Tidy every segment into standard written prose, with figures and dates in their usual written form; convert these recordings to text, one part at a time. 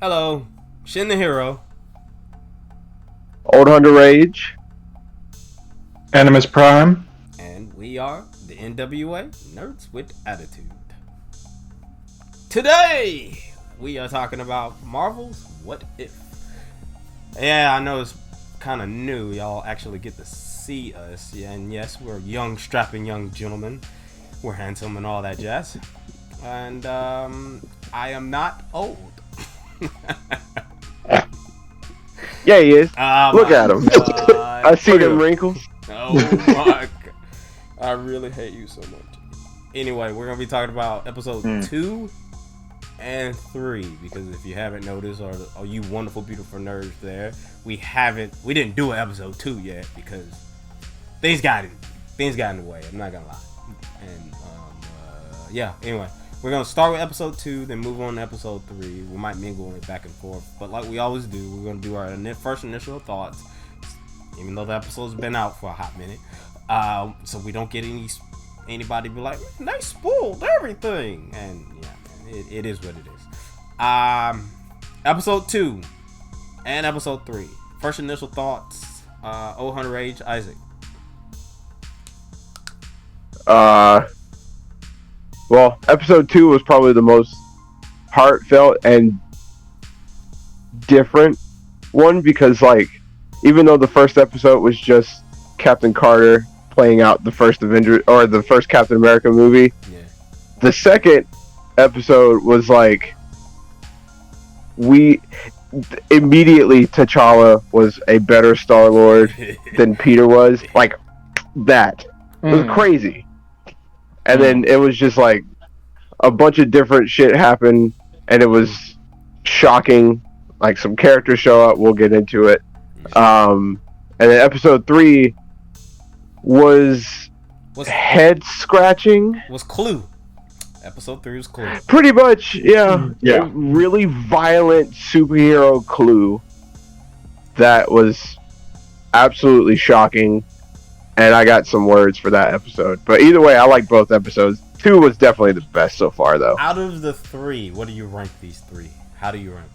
Hello, Shin the hero. OldHunterRage. AnimusPrime. And we are the N.W.A. Nerds with Attitude. Today, we are talking about Marvel's What If. Yeah, I know it's kind of new. Y'all actually get to see us. Yeah, and yes, we're young, strapping young gentlemen. We're handsome and all that jazz. And I am not old. Yeah, he is. Oh, look at him. I see them wrinkles. Oh my god. I really hate you so much. Anyway, we're going to be talking about episode 2 and 3. Because if you haven't noticed, or you wonderful, beautiful nerds there, we didn't do an episode 2 yet because things got in the way. I'm not going to lie. And, yeah, anyway. We're going to start with episode 2, then move on to episode 3. We might mingle it back and forth. But like we always do, we're going to do our first initial thoughts. Even though the episode's been out for a hot minute. So we don't get anybody be like, man, they spoiled everything. And yeah, it is what it is. Episode 2 and episode 3. First initial thoughts. OldHunterRage, Isaac. Well, episode 2 was probably the most heartfelt and different one because, like, even though the first episode was just Captain Carter playing out the first Avenger or the first Captain America movie, the second episode was like immediately T'Challa was a better Star-Lord than Peter was. Like that. It was crazy. And then it was just like a bunch of different shit happened, and it was shocking. Like some characters show up, we'll get into it. And then episode 3 was head scratching. Was Clue. Episode 3 was Clue. Pretty much, yeah. A really violent superhero Clue that was absolutely shocking. And I got some words for that episode. But either way, I like both episodes. 2 was definitely the best so far, though. Out of the 3, what do you rank these 3? How do you rank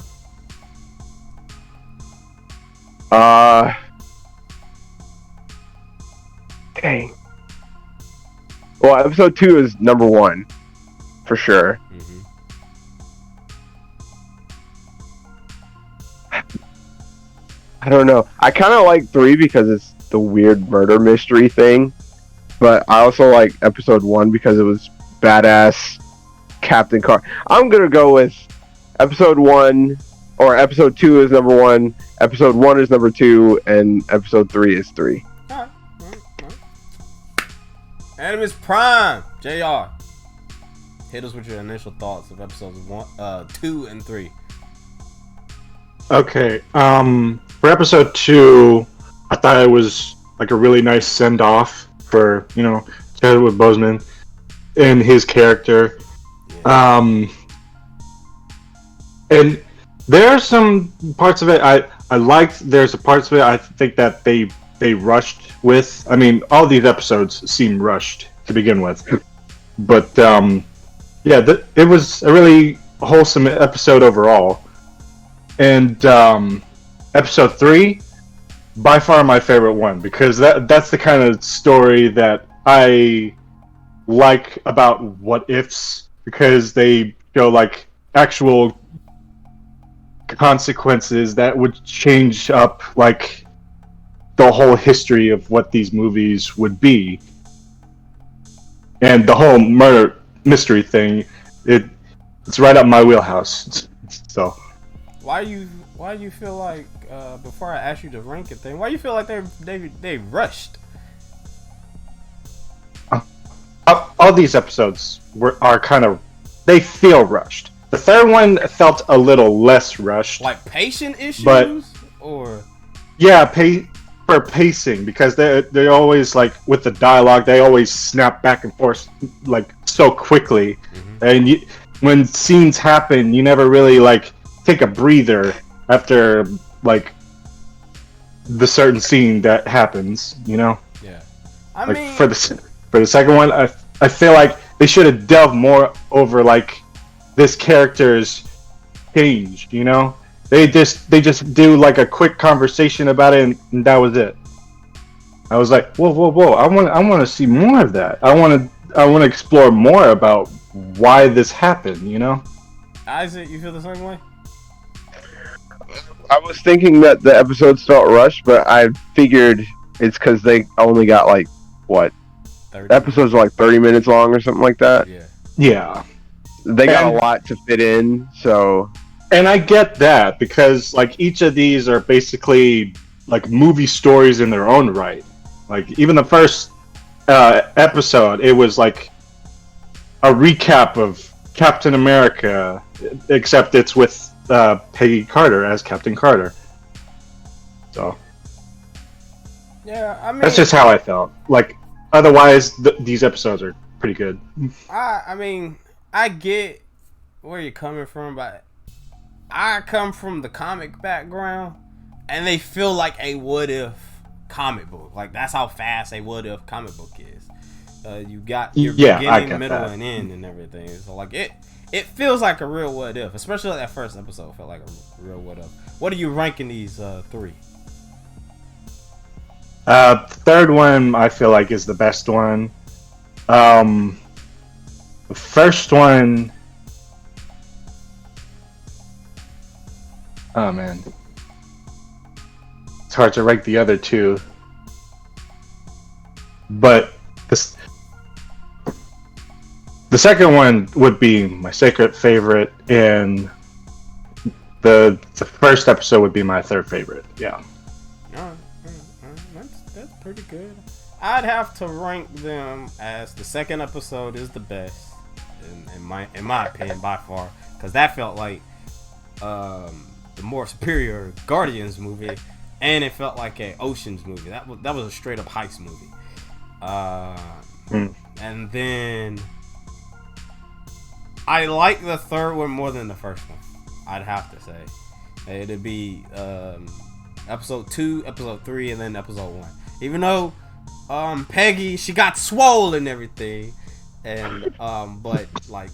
them? Dang. Well, episode 2 is number 1. For sure. I don't know. I kind of like 3 because it's the weird murder mystery thing, but I also like episode 1 because it was badass Captain Carter. I'm gonna go with episode 1, or episode 2 is number 1, episode 1 is number 2, and episode 3 is 3. Alright. AnimusPrime, JR. Hit us with your initial thoughts of episodes 2 and 3. Okay, for episode 2, I thought it was like a really nice send-off for, Chadwick Boseman and his character. And there are some parts of it I liked. There's parts of it I think that they rushed with. I mean, all these episodes seem rushed to begin with. But, it was a really wholesome episode overall. And episode 3, by far my favorite one, because that's the kind of story that I like about what ifs, because they show like actual consequences that would change up like the whole history of what these movies would be. And the whole murder mystery thing, it's right up my wheelhouse. So why you feel like before I ask you to rank it thing, why you feel like they rushed? All these episodes are kind of, they feel rushed. The third one felt a little less rushed, like patient issues, or for pacing, because they always, like, with the dialogue, they always snap back and forth like so quickly, and when scenes happen, you never really like take a breather after like the certain scene that happens, Yeah. I like, mean, for the second one, I feel like they should have delved more over like this character's change. You know, they just do like a quick conversation about it, and that was it. I was like, whoa, whoa, whoa! I want to see more of that. I want to explore more about why this happened. You know, Isaac, you feel the same way? I was thinking that the episodes felt rushed, but I figured it's because they only got like what? 30 Episodes are like 30 minutes long or something like that. Yeah. yeah. They got a lot to fit in, so. And I get that because like each of these are basically like movie stories in their own right. Like even the first episode, it was like a recap of Captain America, except it's with Peggy Carter as Captain Carter. So Yeah, I mean, that's just how I felt. Like otherwise, these episodes are pretty good. I mean, I get where you're coming from, but I come from the comic background, and they feel like a what if comic book. Like that's how fast a what if comic book is. You got your beginning, middle, and end, and everything. So like it feels like a real what if, especially like that first episode felt like a real what if. What are you ranking these three? Third one I feel like is the best one. The first one, oh man, it's hard to rank the other two. But the second one would be my secret favorite, and the first episode would be my third favorite. Yeah. That's pretty good. I'd have to rank them as the second episode is the best in my opinion by far, because that felt like the more superior Guardians movie, and it felt like a Oceans movie. That was a straight up heist movie. And then I like the third one more than the first one. I'd have to say it'd be episode 2, episode 3, and then episode 1. Even though Peggy, she got swole and everything, and but like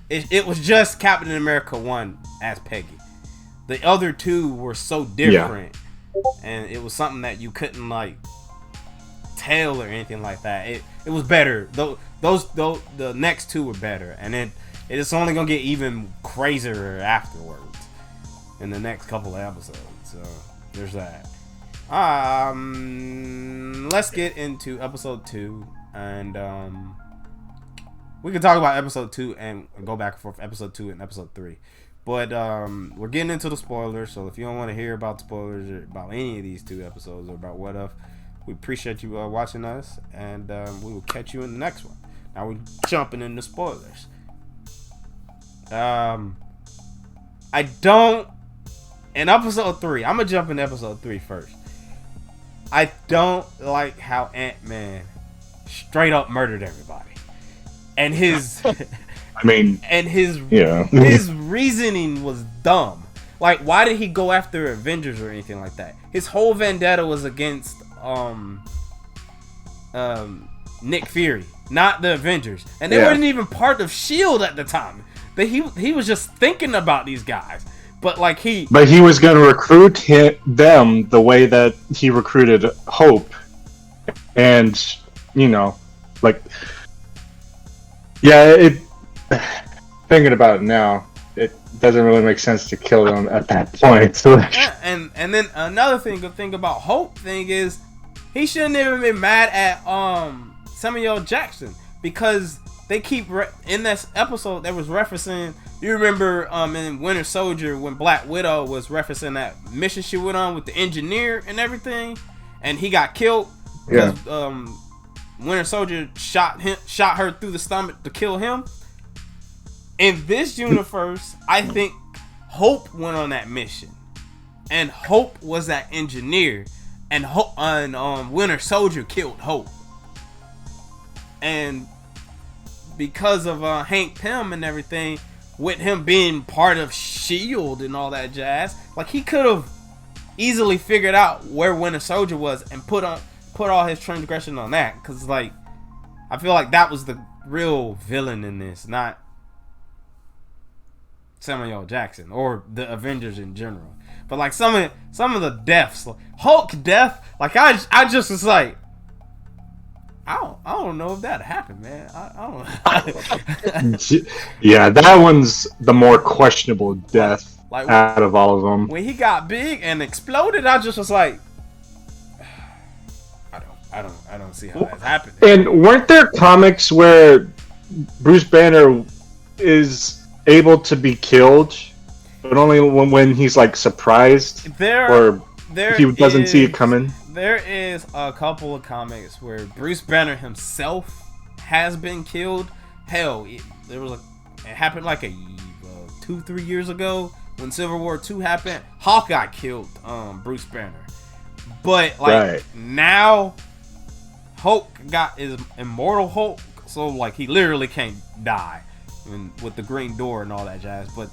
it was just Captain America 1 as Peggy. The other two were so different, and it was something that you couldn't like tell or anything like that. It was better. The next two were better, and it's only gonna get even crazier afterwards in the next couple of episodes. So there's that. Let's get into episode 2, and we can talk about episode 2 and go back and forth episode 2 and episode 3. But we're getting into the spoilers, so if you don't want to hear about spoilers or about any of these 2 episodes or about what if, we appreciate you watching us, and we will catch you in the next one. Now we're jumping into spoilers. In episode 3, I'm gonna jump into episode 3 first. I don't like how Ant-Man straight up murdered everybody, and his his reasoning was dumb. Like, why did he go after Avengers or anything like that? His whole vendetta was against Nick Fury, not the Avengers, and they weren't even part of S.H.I.E.L.D. at the time. But he was just thinking about these guys. But he was going to recruit them the way that he recruited Hope, and thinking about it now, it doesn't really make sense to kill them at that point. So and then another thing, good thing about Hope thing is he shouldn't even been mad at Samuel Jackson, because they keep in this episode they was referencing. You remember in Winter Soldier when Black Widow was referencing that mission she went on with the engineer and everything, and he got killed because Winter Soldier shot her through the stomach to kill him. In this universe, I think Hope went on that mission, and Hope was that engineer, and Winter Soldier killed Hope, and because of Hank Pym and everything, with him being part of S.H.I.E.L.D. and all that jazz, like he could have easily figured out where Winter Soldier was and put all his transgression on that, because like I feel like that was the real villain in this, not Samuel Jackson or the Avengers in general. But like some of the deaths, like Hulk death, like I just was like, I don't know if that happened, man. I don't. Yeah, that one's the more questionable death out of all of them. When he got big and exploded, I just was like, I don't see how that's happening. And weren't there comics where Bruce Banner is able to be killed, but only when he's like surprised or he doesn't see it coming? There is a couple of comics where Bruce Banner himself has been killed. Hell, it happened like 2-3 years ago when Civil War II happened. Hawkeye killed Bruce Banner, but like now Hulk is immortal Hulk, so like he literally can't die, with the Green Door and all that jazz. But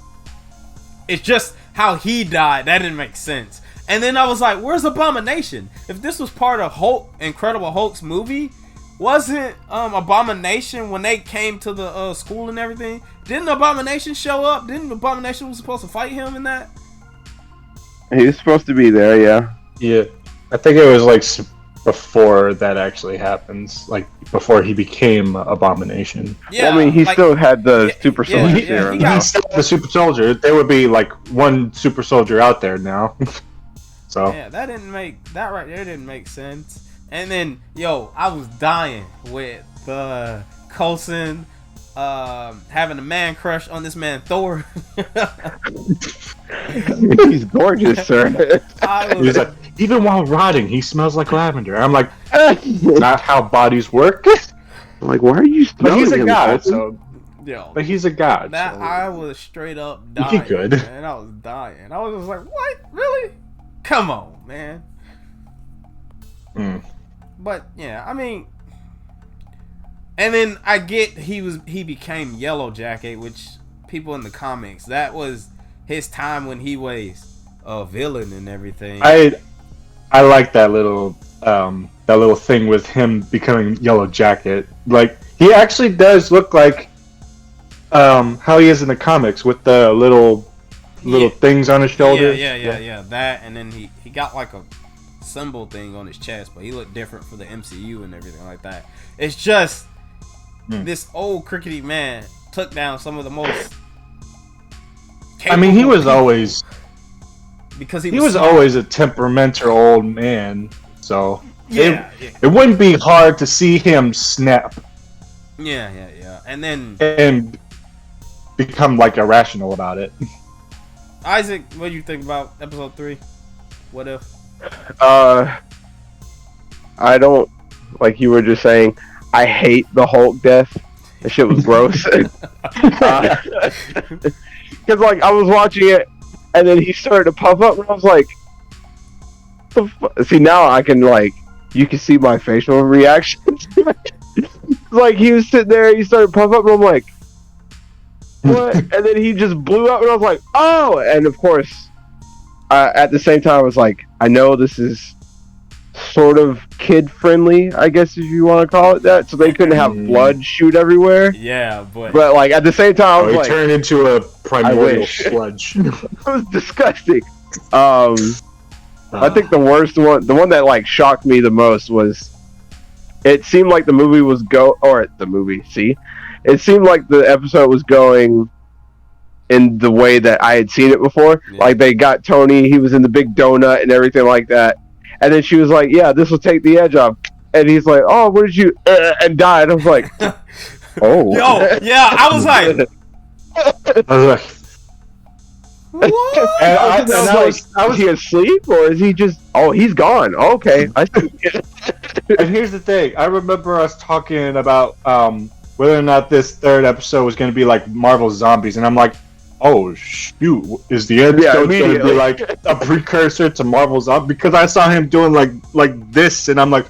it's just how he died that didn't make sense. And then I was like, where's Abomination? If this was part of Incredible Hulk's movie, wasn't Abomination when they came to the school and everything? Didn't Abomination show up? Didn't Abomination was supposed to fight him in that? He was supposed to be there, yeah. Yeah, I think it was like before that actually happens, like before he became Abomination. Yeah, well, I mean, he still had the super soldier serum. He still had the super soldier. There would be like one super soldier out there now. So yeah, that right there didn't make sense. And then I was dying with Coulson having a man crush on this man Thor. He's gorgeous, sir. He's like, even while rotting, he smells like lavender. I'm like, not how bodies work. I'm like, why are you smelling? But he's a him, god, Coulson? But he's a god. That so. I was straight up dying. He could. Man, I was dying. I was just like, what? Really? Come on, man. But yeah, I mean, and then I get he became Yellow Jacket, which people in the comics, that was his time when he was a villain and everything. I like that little thing with him becoming Yellow Jacket. Like, he actually does look like how he is in the comics with the little things on his shoulder. Yeah. That, and then he got like a symbol thing on his chest, but he looked different for the MCU and everything like that. It's just this old crickety man took down some of the most. I mean, he was always because he was always a temperamental old man, so it wouldn't be hard to see him snap. Yeah, and become like irrational about it. Isaac, what do you think about episode 3? What if? I don't, like you were just saying, I hate the Hulk death. That shit was gross. Because like I was watching it, and then he started to puff up, and I was like, see, now I can, like, you can see my facial reactions. Like, he was sitting there, he started to puff up, and I'm like, what? And then he just blew up, and I was like, oh! And of course, at the same time, I was like, I know this is sort of kid-friendly, I guess, if you want to call it that, so they couldn't have blood shoot everywhere. Yeah, but like, at the same time, I was like, turned into a primordial sludge. It was disgusting. I think the worst one, the one that, like, shocked me the most was, it seemed like the movie was it seemed like the episode was going in the way that I had seen it before. Yeah. Like, they got Tony, he was in the big donut and everything like that. And then she was like, yeah, this will take the edge off. And he's like, oh, what did you... and died. I was like, oh. Yo, yeah, I was like... What? And I was like, is he asleep or is he just... Oh, he's gone. Okay. And here's the thing. I remember us talking about whether or not this third episode was going to be like Marvel Zombies. And I'm like, oh, shoot. Is the episode going to be like a precursor to Marvel Zombies? Because I saw him doing like this. And I'm like,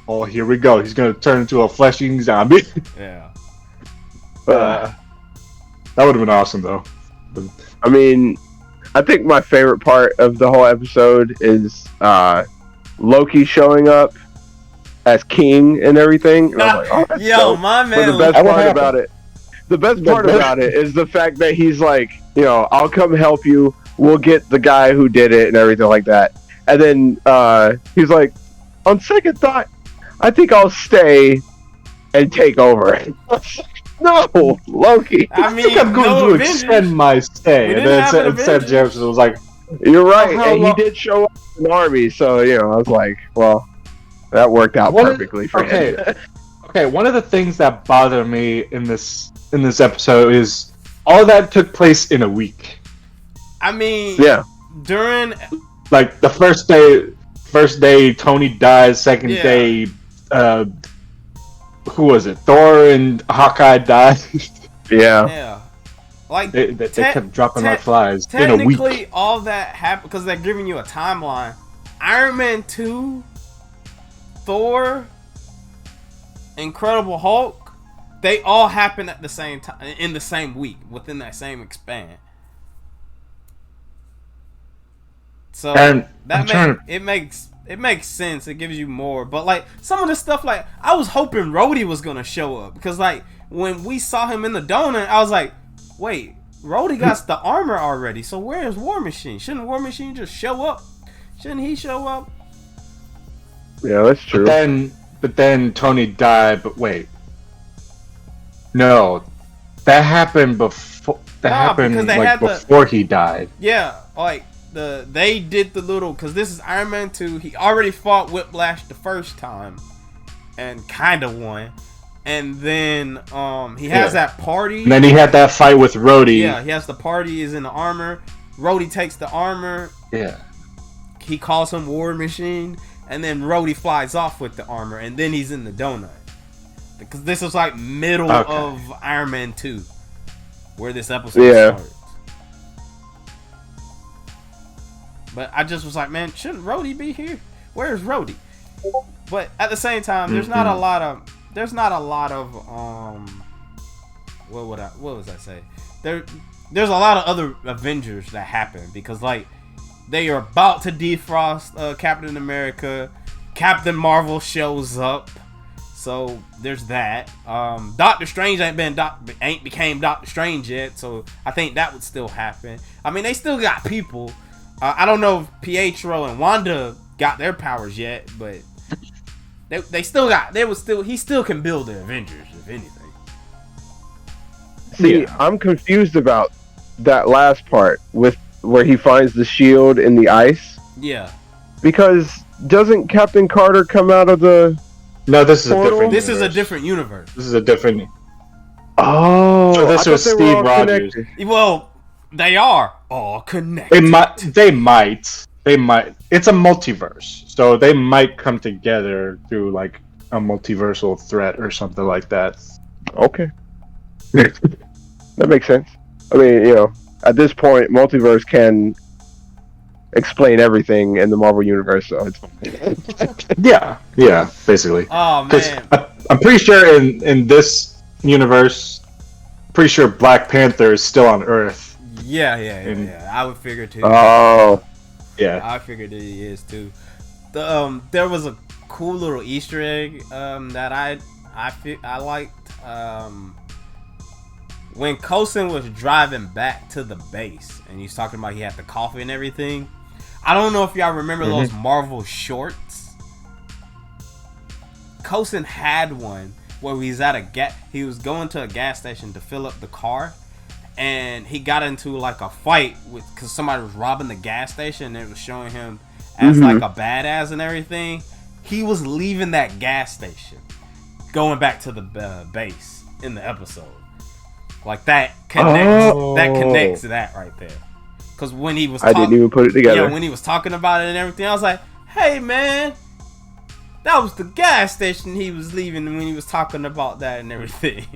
oh, here we go. He's going to turn into a fleshing zombie. Yeah. That would have been awesome, though. I mean... I think my favorite part of the whole episode is Loki showing up as king and everything. And I was like, oh, yo, my man. But the best part about it, The best part about it is the fact that he's like, I'll come help you. We'll get the guy who did it and everything like that. And then he's like, on second thought, I think I'll stay and take over. No, Loki. I think I'm going to extend my stay. And then instead Jefferson was like, you're right. And he did show up in an army. So, I was like, well, that worked out perfectly for him. Okay, one of the things that bothered me in this episode is all that took place in a week. I mean, during like the first day Tony dies, second day who was it? Thor and Hawkeye died. Yeah. Like they kept dropping like flies in a week. Technically, all that happened because they're giving you a timeline. Iron Man 2, Thor, Incredible Hulk, they all happened at the same time in the same week within that same span. So it makes sense. It gives you more, but like some of the stuff, like I was hoping Rhodey was gonna show up because like when we saw him in the donut, I was like, wait, Rhodey got the armor already. So where's War Machine? Shouldn't War Machine just show up? Shouldn't he show up? Yeah, that's true. But then Tony died. But wait, no, that happened before. Before he died. Yeah, like. They did the little, because this is Iron Man 2. He already fought Whiplash the first time and kind of won. And then he has that party. And then he had that fight with Rhodey. Yeah, he has the party, is in the armor. Rhodey takes the armor. Yeah. He calls him War Machine. And then Rhodey flies off with the armor. And then he's in the donut. Because this is like middle of Iron Man 2. Where this episode starts. But I just was like, man, shouldn't Rhodey be here? Where's Rhodey? But at the same time, there's not a lot of what was I say? There's a lot of other Avengers that happen because like they are about to defrost Captain America. Captain Marvel shows up. So there's that. Doctor Strange ain't became Doctor Strange yet, so I think that would still happen. I mean, they still got people. I don't know if Pietro and Wanda got their powers yet, but he still can build the Avengers, if anything. See, I'm confused about that last part with where he finds the shield in the ice. Yeah. Because doesn't Captain Carter come out of the No, this is portal? a different This is a different universe. This is a different Oh, so this was Steve Rogers. Well, they are all connected. They might. It's a multiverse, so they might come together through like a multiversal threat or something like that. Okay. That makes sense. I mean, at this point, multiverse can explain everything in the Marvel universe, so it's yeah, basically. Oh man, I'm pretty sure in this universe, pretty sure Black Panther is still on Earth. Yeah. I would figure too. Oh, yeah. I figured that he is too. There was a cool little Easter egg that I liked. When Coulson was driving back to the base and he's talking about he had the coffee and everything. I don't know if y'all remember those Marvel shorts. Coulson had one where he was going to a gas station to fill up the car. And he got into like a fight because somebody was robbing the gas station and it was showing him as like a badass and everything. He was leaving that gas station, going back to the base in the episode. Like that connects to that right there. Because when he was I didn't even put it together. Yeah, when he was talking about it and everything, I was like, hey man, that was the gas station he was leaving when he was talking about that and everything.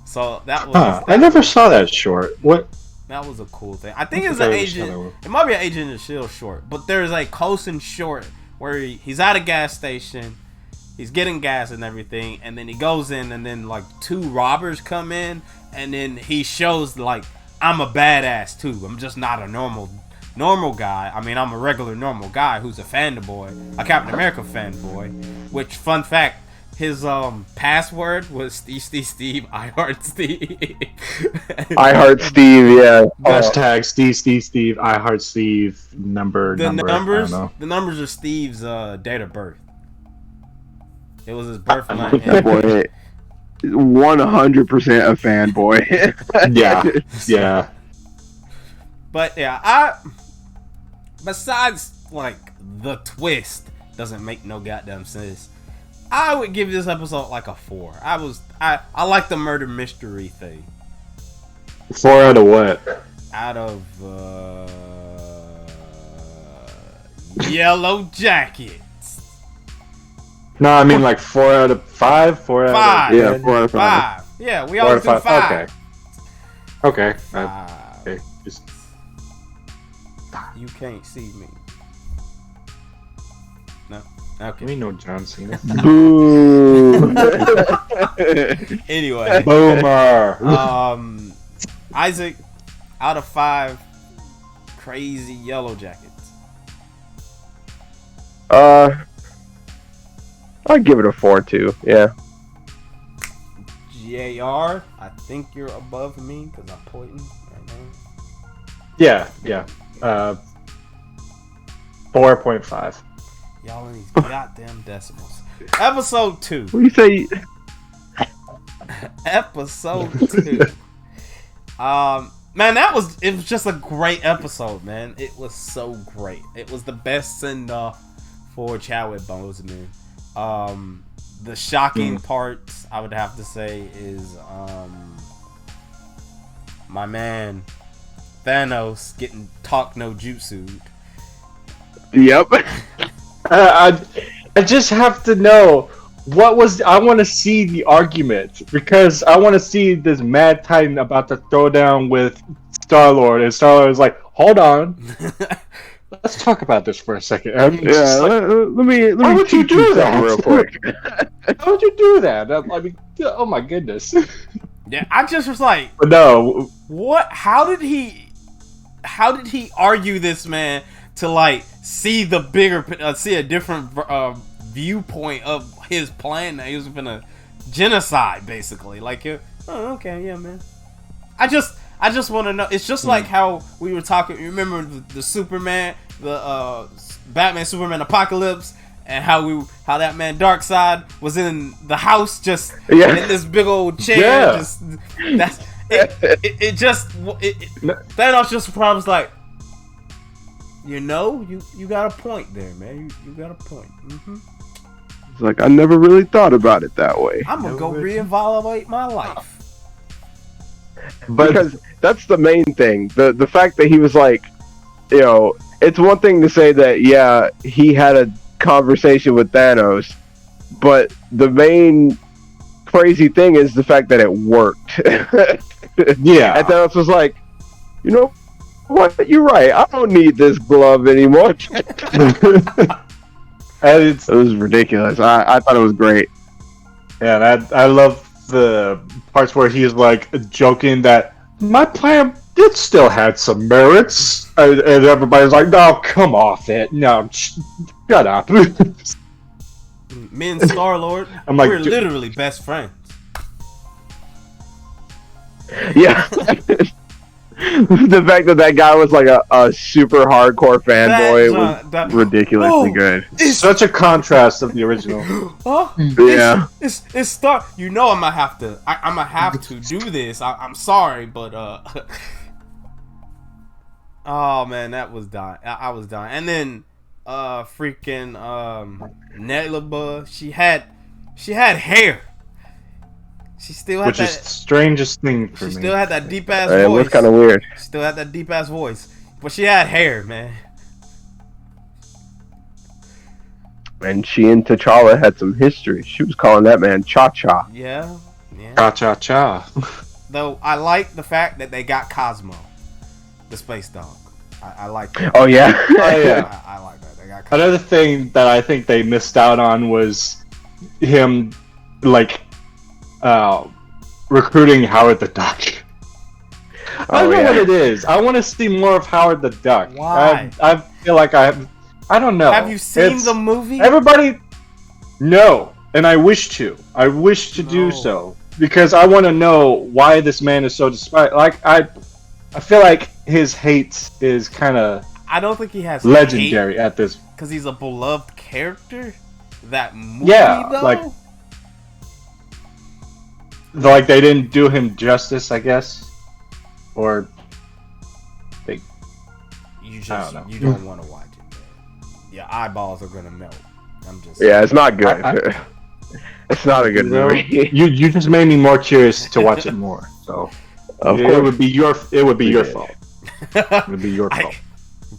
So that was. I never saw that short. What? That was a cool thing. I think it's an Agent. It might be an Agent of Shield short, but there's a Coulson short where he's at a gas station, he's getting gas and everything, and then he goes in, and then like two robbers come in, and then he shows like I'm a badass too. I'm just not a normal guy. I mean, I'm a regular normal guy who's a fanboy, a Captain America fanboy. Which, fun fact, his password was Steve, I heart Steve. I heart Steve, yeah. Hashtag Steve, I heart Steve, number. I don't know. The numbers are Steve's date of birth. It was his birthday. That boy, 100% a fanboy. Yeah. But yeah, besides like the twist doesn't make no goddamn sense. I would give this episode like a 4. I like the murder mystery thing. 4 out of what? Out of Yellow Jackets. No, I mean like 4 out of 5. 4 out of 5. Yeah, 4 out of 5. Yeah, we always do 5. Okay. 5. Okay. Just... You can't see me. No. Okay. We know John Cena. Boo. Anyway. Boomer. Isaac, out of 5 crazy Yellow Jackets. I'd give it a 4 too. Yeah. JR, I think you're above me because I'm pointing right now. Yeah. 4.5. Y'all in these goddamn decimals. Episode 2. What do you say? Episode 2. Man, it was just a great episode, man. It was so great. It was the best send off for Chadwick Boseman. The shocking part, I would have to say, is my man Thanos getting talk no jutsu. Yep. I just have to know I want to see the argument because I want to see this Mad Titan about to throw down with Star-Lord, and Star-Lord is like, "Hold on, let's talk about this for a second." Let me. How would you do that real quick? How would you do that? I mean, oh my goodness. Yeah, I just was like, but no. What? How did he argue this, man, to like see the bigger, see a different viewpoint of his plan that he was gonna genocide, basically? Like, oh, okay, yeah, man. I just want to know. It's just like how we were talking. You remember the Superman, the Batman Superman Apocalypse, and how that man Darkseid was in the house just in this big old chair. Yeah. Just that's it. Thanos just probably was like, you got a point there, man. You got a point. Mm-hmm. It's like, I never really thought about it that way. I'm gonna go reevaluate my life. Because that's the main thing. The fact that he was like, it's one thing to say that, yeah, he had a conversation with Thanos, but the main crazy thing is the fact that it worked. Yeah. And Thanos was like, you know what? You're right. I don't need this glove anymore. It was ridiculous. I thought it was great. Yeah, and I love the parts where he's like joking that my plan did still had some merits, and everybody's like, "No, come off it. No, shut up." Me and Star-Lord, I'm like, we're literally best friends. Yeah. The fact that guy was like a super hardcore fanboy was ridiculously good. It's such a contrast of the original. Yeah. It's Star. I'm gonna have to. I'm gonna have to do this. I'm sorry, but oh man, that was dying. I was dying. And then freaking N.W.A, she had hair. She still had Which is the strangest thing for me. She still had that deep ass voice. It was kind of weird. She still had that deep ass voice, but she had hair, man. And she and T'Challa had some history. She was calling that man Cha-Cha. Yeah. Cha-cha-cha. Though I like the fact that they got Cosmo, the space dog. I like that. Oh yeah. I like that. They got Cosmo. Another thing that I think they missed out on was him, like, recruiting Howard the Duck. I don't know what it is. I want to see more of Howard the Duck. Why? I feel like I don't know. Have you seen the movie? Everybody, no. and I wish to do so because I want to know why this man is so despised. Like I feel like his hate is kind of I don't think he has legendary at this because he's a beloved character. That movie, though? like they didn't do him justice, I guess, or they. You don't want to watch it, man. Your eyeballs are gonna melt. I'm just. Yeah, it's not good. It's not a good movie. You just made me more curious to watch it more. So it would be your fault. It would be your fault.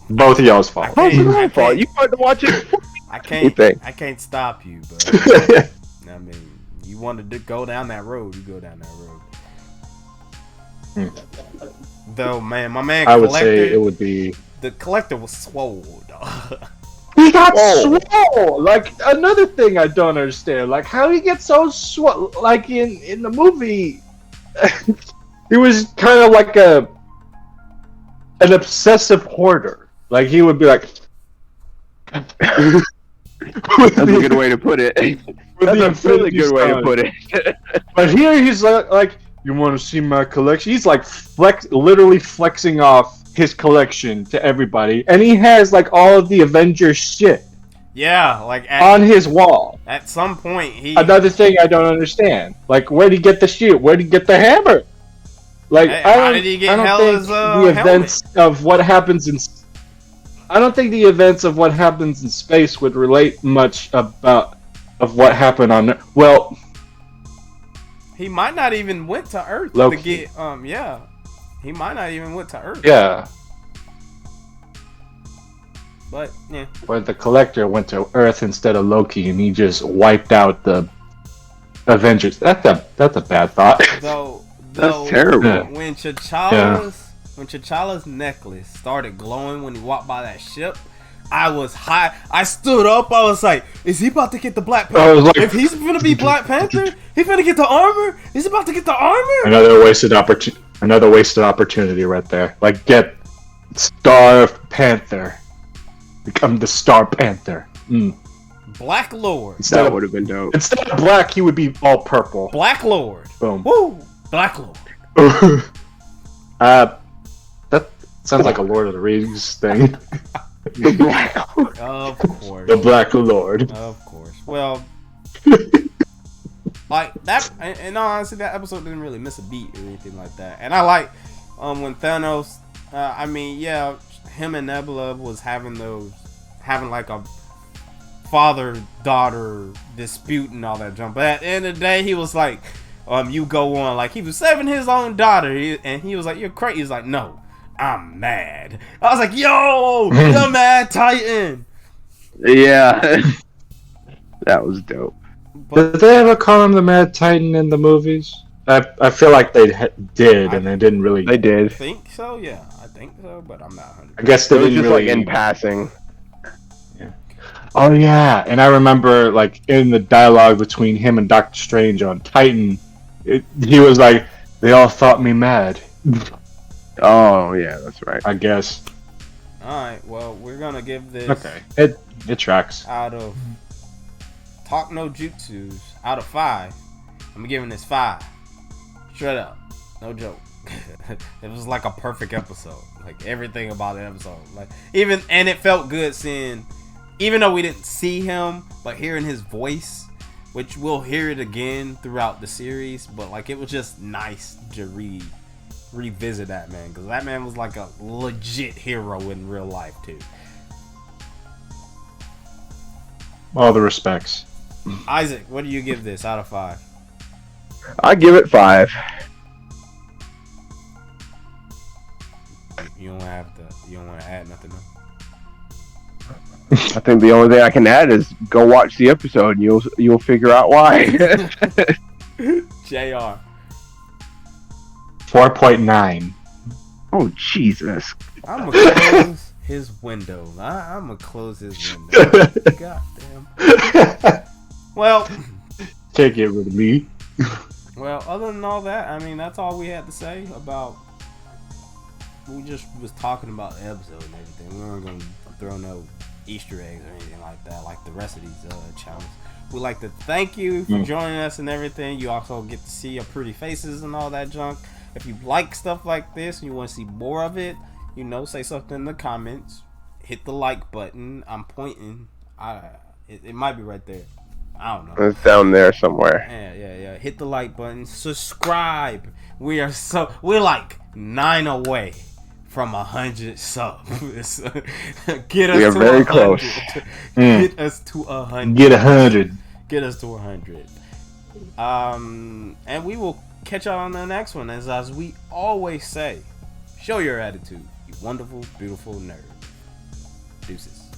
Both of y'all's fault. It's my fault. You wanted to watch it. I can't stop you, but I mean, you wanted to go down that road, you go down that road. Though, man, my man, I would say it would be the collector was swole, dog. He got swole. Like another thing I don't understand, like how he gets so swole. Like in the movie, he was kind of like an obsessive hoarder. Like he would be like. That's a good way to put it. That's a really good way to put it. But here he's like, you want to see my collection? He's like literally flexing off his collection to everybody, and he has like all of the Avengers shit. Yeah, like on his wall. At some point, another thing I don't understand. Like, where'd he get the shield? Where'd he get the hammer? Like, how did he get the events of what happens in. I don't think the events of what happens in space would relate much of what happened on. Well, he might not even went to Earth Loki. To get. Yeah, he might not even went to Earth. Yeah. But yeah. But the Collector went to Earth instead of Loki, and he just wiped out the Avengers. That's a bad thought. Though that's terrible. When T'Challa's necklace started glowing when he walked by that ship, I was high. I stood up. I was like, "Is he about to get the Black Panther? Like, if he's gonna be Black Panther, he's gonna get the armor. He's about to get the armor." Another wasted opportunity right there. Like, get Star Panther. Become the Star Panther. Black Lord. That would have been dope. Instead of black, he would be all purple. Black Lord. Boom. Woo! Black Lord. That sounds like a Lord of the Rings thing. The Black Lord. Of course. The Black Lord. Of course. Well, like that. And honestly, that episode didn't really miss a beat or anything like that. And I like when Thanos. I mean, yeah, him and Nebula was having like a father-daughter dispute and all that junk. But at the end of the day, he was like, you go on. Like, he was saving his own daughter. And he was like, you're crazy. He's like, no, I'm mad. I was like, yo, you're mad Titan. Yeah. That was dope. Did they ever call him the Mad Titan in the movies? I feel like they did, and they didn't really. They did. I think so, yeah. I think so, but I'm not 100%. I guess they it was didn't just really. Like in passing. Yeah. Oh yeah, and I remember like in the dialogue between him and Doctor Strange on Titan, he was like, "They all thought me mad." Oh yeah, that's right. I guess. All right, well, we're gonna give this. Okay, it tracks. Out of Talk No Jutsus, out of 5, I'm giving this 5. Straight up, no joke. It was like a perfect episode. Like everything about the episode. Like and it felt good seeing, even though we didn't see him, but hearing his voice, which we'll hear it again throughout the series. But like it was just nice to revisit that man, because that man was like a legit hero in real life too. All the respects. Isaac, what do you give this out of 5? I give it 5. You don't want to add nothing else? I think the only thing I can add is go watch the episode and you'll figure out why. JR. 4.9. Oh Jesus. I'm gonna close his window. I'm gonna close his window. Goddamn. Well, take it with me. Well, other than all that, I mean, that's all we had to say about. We just was talking about the episode and everything. We weren't gonna throw no Easter eggs or anything like that, like the rest of these channels. We'd like to thank you for joining us and everything. You also get to see your pretty faces and all that junk. If you like stuff like this and you want to see more of it, say something in the comments. Hit the like button. I'm pointing. It might be right there. I don't know. It's down there somewhere. Yeah. Hit the like button. Subscribe. We're like 9 away from 100 subs. Get us we are to very 100. close. Get us to 100. Get 100. Get us to 100. And we will catch y'all on the next one. As we always say, show your attitude, you wonderful, beautiful nerd. Deuces.